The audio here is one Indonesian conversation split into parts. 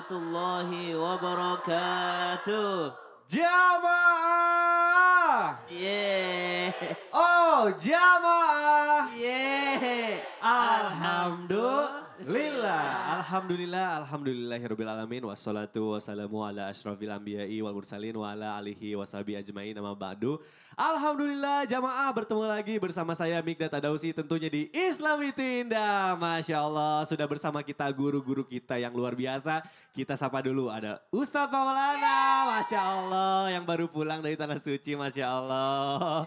warahmatullahi wabarakatuh. Jamaah. Yeah. Oh, jamaah. Yeah. Alhamdulillahirabbil alamin wassalatu wassalamu ala asyrafil anbiya'i wal mursalin wa ala alihi washabi ajmain amma ba'du. Alhamdulillah jamaah bertemu lagi bersama saya Mikdad Adausi tentunya di Islam Itu Indah. Masya Allah sudah bersama kita guru-guru kita yang luar biasa. Kita sapa dulu ada Ustadz Maulana, Masya Allah yang baru pulang dari Tanah Suci, Masya Allah.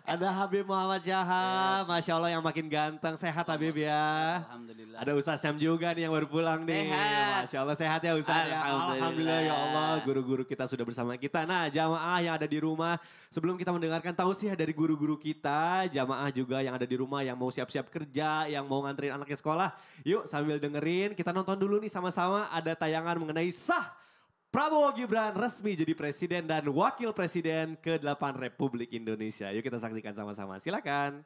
Ada Habib Muhammad Syahab, Masya Allah yang makin ganteng, sehat Habib ya. Alhamdulillah. Ada Ustadz Syam juga nih yang baru pulang nih. Sehat. Masya Allah sehat ya Ustadz ya. Alhamdulillah ya Allah guru-guru kita sudah bersama kita. Nah jamaah yang ada di rumah sebelum kita mendengarkan tausiah dari guru-guru kita. Jamaah juga yang ada di rumah yang mau siap-siap kerja, yang mau nganterin anaknya sekolah. Yuk sambil dengerin kita nonton dulu nih sama-sama ada tayangan mengenai sah Prabowo Gibran resmi jadi presiden dan wakil presiden ke-8 Republik Indonesia. Yuk kita saksikan sama-sama, silakan.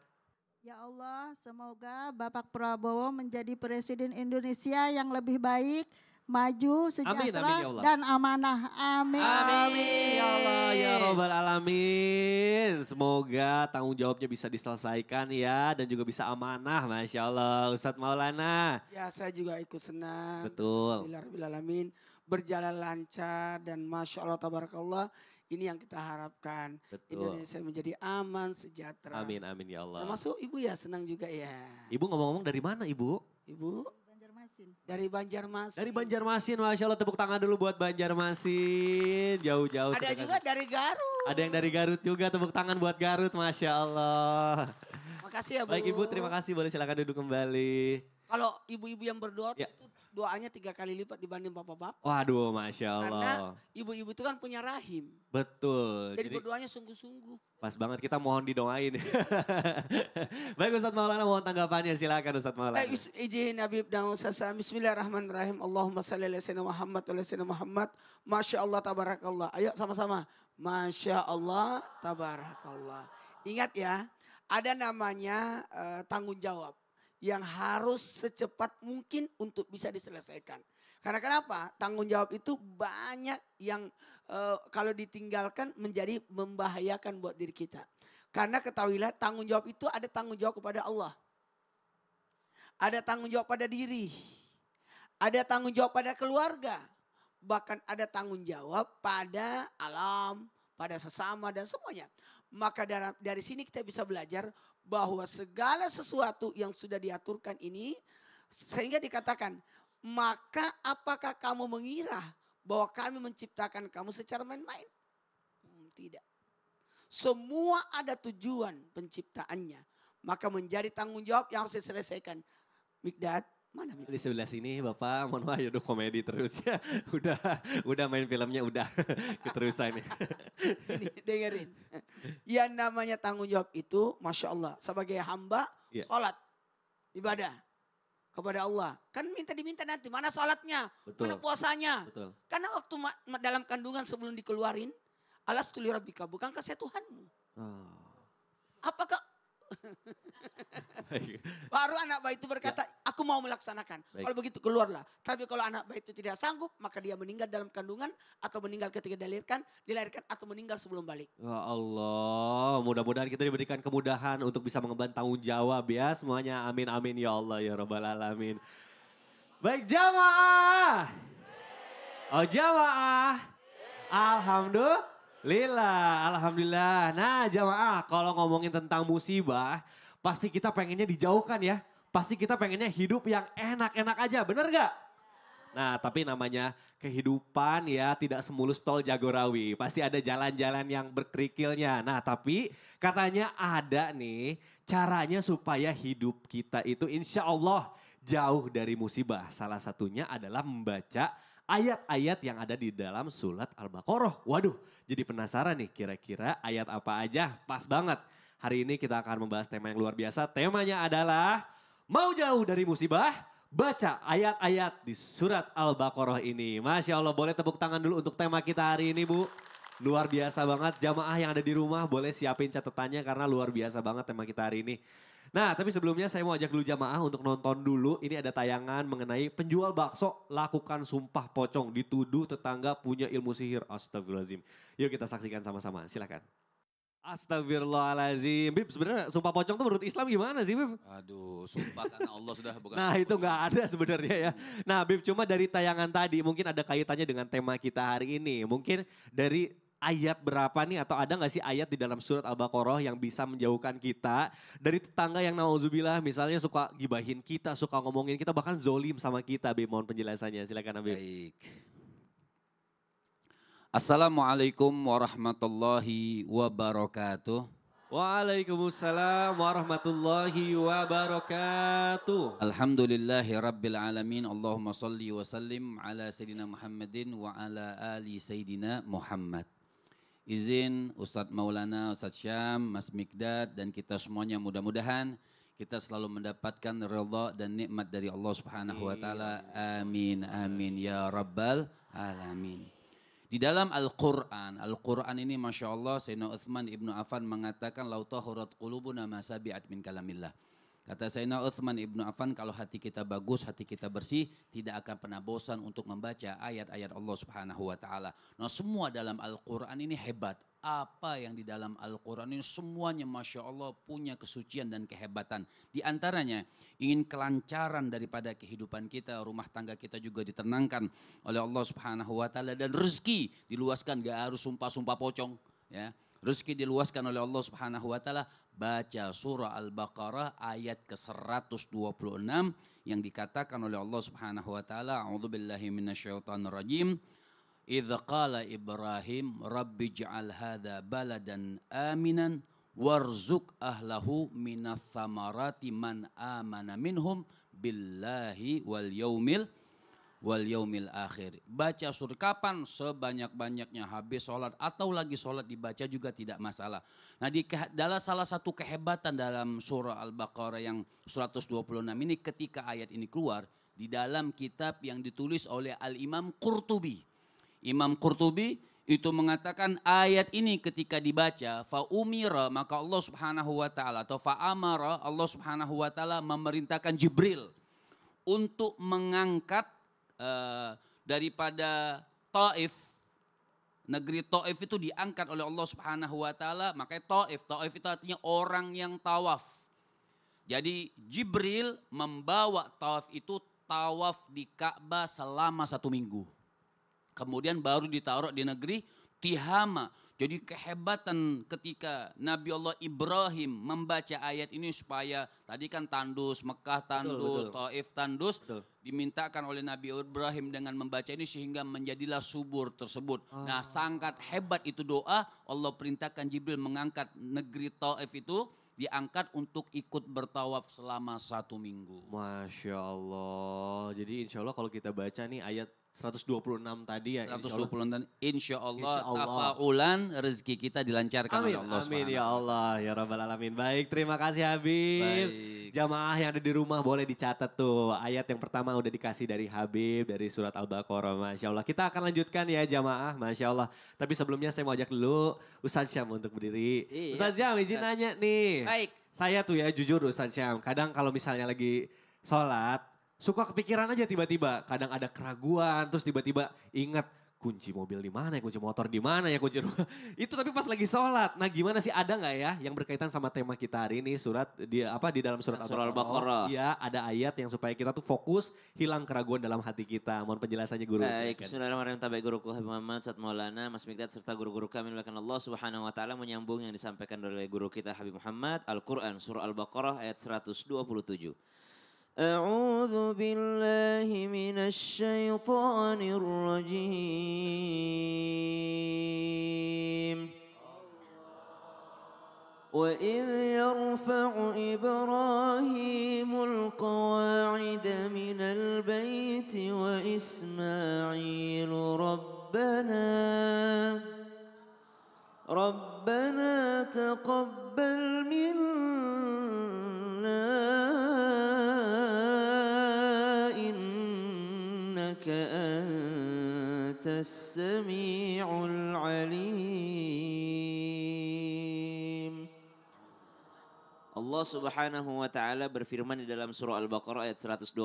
Ya Allah, semoga Bapak Prabowo menjadi Presiden Indonesia yang lebih baik, maju, sejahtera, amin, ya Allah. dan amanah. Amin. Amin ya Allah ya Robbal Alamin. Semoga tanggung jawabnya bisa diselesaikan ya dan juga bisa amanah, Masya Allah. Ustadz Maulana. Ya saya juga ikut senang. Betul. Alhamdulillah berjalan lancar dan Masya Allah Tabarakallah. Ini yang kita harapkan. Betul. Indonesia menjadi aman, sejahtera. Amin amin ya Allah. Termasuk ibu ya senang juga ya. Ibu ngomong-ngomong dari mana ibu? Ibu Banjarmasin. dari Banjarmasin. Dari Banjarmasin, Masya Allah tepuk tangan dulu buat Banjarmasin. Jauh-jauh. Ada juga dari Garut. Ada yang dari Garut juga, tepuk tangan buat Garut, Masya Allah. Makasih ya Bu. Baik Ibu, terima kasih. Boleh silakan duduk kembali. Kalau ibu-ibu yang berdoa Ya. itu doanya 3 kali lipat dibanding bapak-bapak. Waduh, Masya Allah. Karena ibu-ibu itu kan punya rahim. Betul. Jadi berdoanya sungguh-sungguh. Pas banget kita mohon didoain. Baik Ustadz Maulana mohon tanggapannya silakan Ustadz Maulana. Baik, izin Habib dan Ustaz. Bismillahirrahmanirrahim. Allahumma salli ala sayyidina Muhammad wa ala sayyidina Muhammad. Masya Allah tabarakallah. Ayo sama-sama. Masya Allah tabarakallah. Ingat ya, ada namanya tanggung jawab yang harus secepat mungkin untuk bisa diselesaikan. Karena kenapa? Tanggung jawab itu banyak yang kalau ditinggalkan menjadi membahayakan buat diri kita. Karena ketahuilah tanggung jawab itu ada tanggung jawab kepada Allah. Ada tanggung jawab pada diri. Ada tanggung jawab pada keluarga. Bahkan ada tanggung jawab pada alam, pada sesama dan semuanya. Maka dari sini kita bisa belajar bahwa segala sesuatu yang sudah diaturkan ini sehingga dikatakan, maka apakah kamu mengira bahwa kami menciptakan kamu secara main-main? Tidak. Semua ada tujuan penciptaannya. Maka menjadi tanggung jawab yang harus diselesaikan. Mikdad, mana Mikdad? Di sebelah sini Bapak, mohon maaf ya udah komedi terus ya. Udah main filmnya udah keterusan. Ini dengerin. Yang namanya tanggung jawab itu Masya Allah. Sebagai hamba Ya. sholat, ibadah kepada Allah. Kan diminta nanti mana sholatnya, Betul. mana puasanya. Betul. Karena waktu dalam kandungan sebelum dikeluarin. Alastu lirabbika, bukankah saya Tuhanmu? Oh. Apakah Baik. baru anak bayi itu berkata, aku mau melaksanakan. Baik. Kalau begitu keluarlah. Tapi kalau anak bayi itu tidak sanggup, maka dia meninggal dalam kandungan atau meninggal ketika dilahirkan atau meninggal sebelum balik. Ya Allah, mudah-mudahan kita diberikan kemudahan untuk bisa mengemban tanggung jawab ya semuanya. Amin amin ya Allah ya Rabbal Alamin. Baik jamaah. Oh jamaah. Alhamdulillah. Nah jamaah kalau ngomongin tentang musibah pasti kita pengennya dijauhkan ya. Pasti kita pengennya hidup yang enak-enak aja, bener gak? Nah tapi namanya kehidupan ya tidak semulus tol Jagorawi. Pasti ada jalan-jalan yang berkerikilnya. Nah tapi katanya ada nih caranya supaya hidup kita itu insya Allah jauh dari musibah. Salah satunya adalah membaca ayat-ayat yang ada di dalam surat Al-Baqarah. Waduh jadi penasaran nih kira-kira ayat apa aja pas banget. Hari ini kita akan membahas tema yang luar biasa. Temanya adalah mau jauh dari musibah. Baca ayat-ayat di surat Al-Baqarah ini. Masya Allah boleh tepuk tangan dulu untuk tema kita hari ini Bu. Luar biasa banget jamaah yang ada di rumah boleh siapin catatannya karena luar biasa banget tema kita hari ini. Nah, tapi sebelumnya saya mau ajak dulu jamaah untuk nonton dulu. Ini ada tayangan mengenai penjual bakso lakukan sumpah pocong. Dituduh tetangga punya ilmu sihir. Astagfirullahaladzim. Yuk kita saksikan sama-sama, silakan. Astagfirullahaladzim. Bib, sebenarnya sumpah pocong tuh menurut Islam gimana sih, Bib? Aduh, sumpah karena Allah sudah bukan. Nah itu nggak ada sebenarnya ya. Nah Bib, cuma dari tayangan tadi mungkin ada kaitannya dengan tema kita hari ini. Mungkin dari ayat berapa nih atau ada nggak sih ayat di dalam surat Al-Baqarah yang bisa menjauhkan kita dari tetangga yang nauzubillah misalnya suka gibahin kita, suka ngomongin kita, bahkan zolim sama kita. Bib, mohon penjelasannya, silakan Bib. Baik. Assalamualaikum warahmatullahi wabarakatuh. Waalaikumsalam warahmatullahi wabarakatuh. Alhamdulillahi rabbil alamin. Allahumma salli wa sallim ala Sayyidina Muhammadin wa ala ali Sayyidina Muhammad. Izin Ustadz Maulana, Ustadz Syam, Mas Mikdad dan kita semuanya mudah-mudahan kita selalu mendapatkan ridha dan nikmat dari Allah Subhanahu wa taala. Amin amin ya rabbal alamin. Di dalam Al-Quran ini Masya Allah Sayyidina Uthman ibnu Affan mengatakan lau tahurat qulubuna ma sabi'at min kalamillah. Kata Sayyidina Uthman ibnu Affan, kalau hati kita bagus, hati kita bersih, tidak akan pernah bosan untuk membaca ayat-ayat Allah Subhanahu wa taala. Nah, semua dalam Al-Quran ini hebat. Apa yang di dalam Al-Quran ini semuanya Masya Allah punya kesucian dan kehebatan. Di antaranya ingin kelancaran daripada kehidupan kita, rumah tangga kita juga ditenangkan oleh Allah Subhanahu wa taala, dan rezeki diluaskan, gak harus sumpah-sumpah pocong ya. Rezeki diluaskan oleh Allah Subhanahu wa taala. Baca surah Al-Baqarah ayat ke-126 yang dikatakan oleh Allah Subhanahu wa taala, a'udzubillahi minasyaitonirrajim. Idza qala Ibrahim rabbi ij'al hadza baladan aminan warzuq ahlahu minas samarati man amana minhum billahi wal yaumil akhir. Baca surah kapan? Sebanyak-banyaknya, habis sholat atau lagi sholat dibaca juga tidak masalah. Nah, dalam salah satu kehebatan dalam surah Al-Baqarah yang 126 ini, ketika ayat ini keluar di dalam kitab yang ditulis oleh Al-Imam Qurtubi. Imam Qurtubi itu mengatakan ayat ini ketika dibaca faumira, maka Allah Subhanahu wa taala atau faamara, Allah Subhanahu wa taala memerintahkan Jibril untuk mengangkat daripada Taif, negeri Taif itu diangkat oleh Allah Subhanahu wa taala. Makanya Taif itu artinya orang yang tawaf. Jadi Jibril membawa tawaf itu tawaf di Ka'bah selama 1 minggu. Kemudian baru ditaruh di negeri Tihama. Jadi kehebatan ketika Nabi Allah Ibrahim membaca ayat ini supaya tadi kan tandus, Mekah tandus, Taif tandus. Betul. Dimintakan oleh Nabi Ibrahim dengan membaca ini sehingga menjadilah subur tersebut. Nah, sangat hebat itu doa. Allah perintahkan Jibril mengangkat negeri Taif itu, diangkat untuk ikut bertawaf selama 1 minggu. Masya Allah. Jadi insya Allah kalau kita baca nih ayat 126 tadi ya. 126 insya Allah tafaulan rezeki kita dilancarkan oleh Allah Amin ya Allah ya Rabbal Alamin. Baik, terima kasih Habib. Baik. Jamaah yang ada di rumah boleh dicatat tuh. Ayat yang pertama udah dikasih dari Habib dari surat Al-Baqarah. Masya Allah. Kita akan lanjutkan ya jamaah. Masya Allah. Tapi sebelumnya saya mau ajak dulu Ustadz Syam untuk berdiri. Iya. Ustadz Syam izin nanya nih. Baik. Saya tuh ya jujur Ustadz Syam. Kadang kalau misalnya lagi sholat. Suka kepikiran aja tiba-tiba, kadang ada keraguan, terus tiba-tiba ingat kunci mobil di mana ya, kunci motor di mana ya, kunci rumah. Itu tapi pas lagi sholat. Nah gimana sih, ada nggak ya yang berkaitan sama tema kita hari ini, surat di dalam surat Al-Baqarah. Iya, ada ayat yang supaya kita tuh fokus, hilang keraguan dalam hati kita. Mohon penjelasannya guru. Baik, bismillahirrahmanirrahim. Tabaik guruku Habib Muhammad, Ustadz Maulana, Mas Mikdad serta guru-guru kami melakukan Allah Subhanahu wa taala menyambung yang disampaikan oleh guru kita Habib Muhammad, Al-Qur'an surah Al-Baqarah ayat 127. أعوذ بالله من الشيطان الرجيم وإذ يرفع إبراهيم القواعد من البيت وإسماعيل ربنا تقبل منا إنك أنت السميع العليم Allah Subhanahu wa taala berfirman di dalam surah Al-Baqarah ayat 127,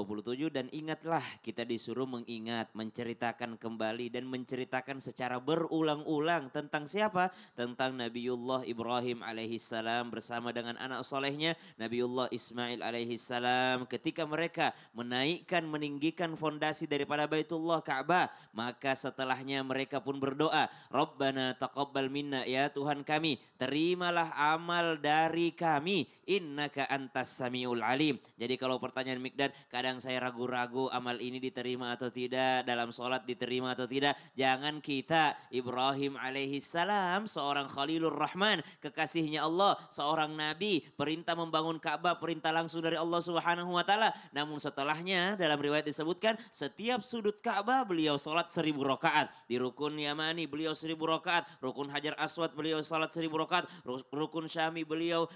dan ingatlah kita disuruh mengingat, menceritakan kembali dan menceritakan secara berulang-ulang tentang siapa? Tentang Nabiullah Ibrahim alaihissalam bersama dengan anak solehnya Nabiullah Ismail alaihissalam ketika mereka meninggikan fondasi daripada Baitullah Ka'bah, maka setelahnya mereka pun berdoa, Rabbana taqabbal minna, ya Tuhan kami, terimalah amal dari kami, innaka antas samiul alim. Jadi kalau pertanyaan Mikdad, kadang saya ragu-ragu amal ini diterima atau tidak, dalam sholat diterima atau tidak. Jangan kita, Ibrahim alaihissalam, seorang Khalilur Rahman, kekasihnya Allah, seorang nabi, perintah membangun Ka'bah, perintah langsung dari Allah Subhanahu wa taala. Namun setelahnya dalam riwayat disebutkan, setiap sudut Ka'bah beliau sholat 1000 rakaat. Di rukun Yamani beliau 1000 rakaat, rukun Hajar Aswad beliau sholat 1000 rakaat, rukun Syami beliau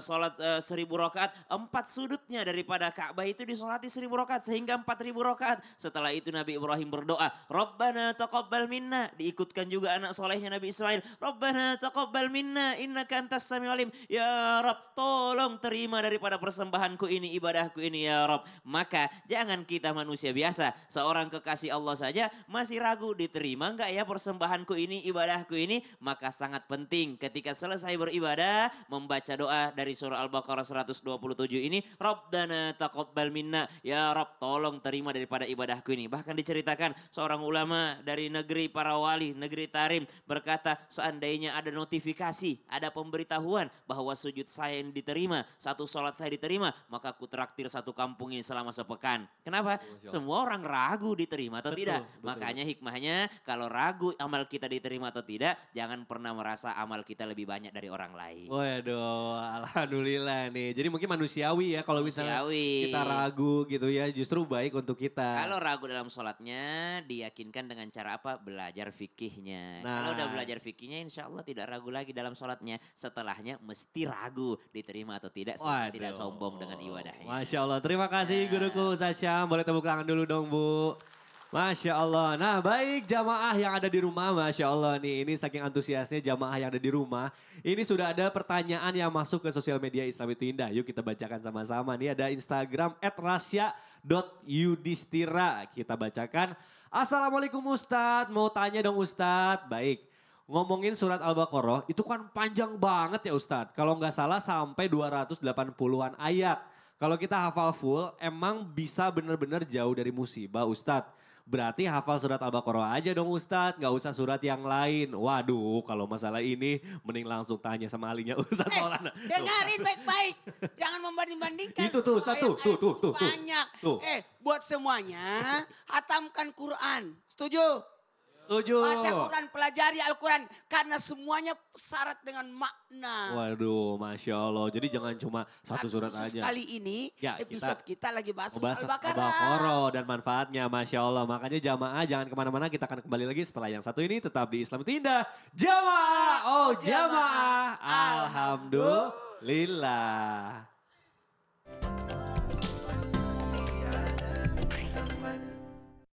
sholat 1000 rakaat. 4 sudutnya daripada Ka'bah itu disolati 1000 rakaat sehingga 4000 rakaat. Setelah itu Nabi Ibrahim berdoa, Rabbana taqabbal minna, diikutkan juga anak solehnya Nabi Ismail, Rabbana taqabbal minna innaka antas samiul alim. Ya Rabb, tolong terima daripada persembahanku ini, ibadahku ini ya Rabb. Maka jangan kita manusia biasa, seorang kekasih Allah saja masih ragu diterima enggak ya persembahanku ini, ibadahku ini. Maka sangat penting ketika selesai beribadah membaca doa dari surah Al-Baqarah 127 ini, Rabbana taqabbal minna, ya Rabb tolong terima daripada ibadahku ini. Bahkan diceritakan seorang ulama dari negeri para wali, negeri Tarim, berkata seandainya ada notifikasi, ada pemberitahuan bahwa sujud saya ini diterima, satu sholat saya diterima, maka aku traktir satu kampung ini selama sepekan. Kenapa? Semua orang ragu diterima atau tidak. Makanya hikmahnya kalau ragu amal kita diterima atau tidak, jangan pernah merasa amal kita lebih banyak dari orang lain. Waduh, alhamdulillah nih. Jadi mungkin manusiawi ya kalau misalnya Manusiawi. kita ragu gitu ya, justru baik untuk kita. Kalau ragu dalam sholatnya, diyakinkan dengan cara apa? Belajar fikihnya. Nah. Kalau udah belajar fikihnya, insya Allah tidak ragu lagi dalam sholatnya. Setelahnya mesti ragu diterima atau tidak, sehingga Waduh. tidak sombong dengan ibadahnya. Masya Allah, terima kasih guruku Ustaz Syam. Boleh tepuk tangan dulu dong Bu. Masya Allah. Nah baik jamaah yang ada di rumah, Masya Allah nih. Ini saking antusiasnya jamaah yang ada di rumah. Ini sudah ada pertanyaan yang masuk ke sosial media Islam itu Indah. Yuk kita bacakan sama-sama. Nih ada Instagram @rasya.yudhistira. Kita bacakan. Assalamualaikum Ustadz. Mau tanya dong Ustadz. Baik. Ngomongin surat Al-Baqarah itu kan panjang banget ya Ustadz. Kalau nggak salah sampai 280-an ayat. Kalau kita hafal full emang bisa benar-benar jauh dari musibah Ustadz. Berarti hafal surat Al-Baqarah aja dong Ustadz, gak usah surat yang lain. Waduh kalau masalah ini mending langsung tanya sama ahlinya Ustadz Maulana. Dengarin baik-baik. Jangan membanding-bandingkan. Itu tuh, semua satu, ayat-ayat tuh, itu banyak. tuh. Buat semuanya, hatamkan Quran. Setuju? Setuju. Baca Quran, pelajari Al-Quran. Karena semuanya syarat dengan makna. Waduh Masya Allah, jadi jangan cuma satu surat Khusus aja. kali ini Ya, episode kita lagi bahas Bahas Al-Baqarah. Al-Baqarah dan manfaatnya Masya Allah. Makanya jamaah jangan kemana-mana, kita akan kembali lagi setelah yang satu ini tetap di Islam itu Indah. Jamaah, oh jamaah, alhamdulillah.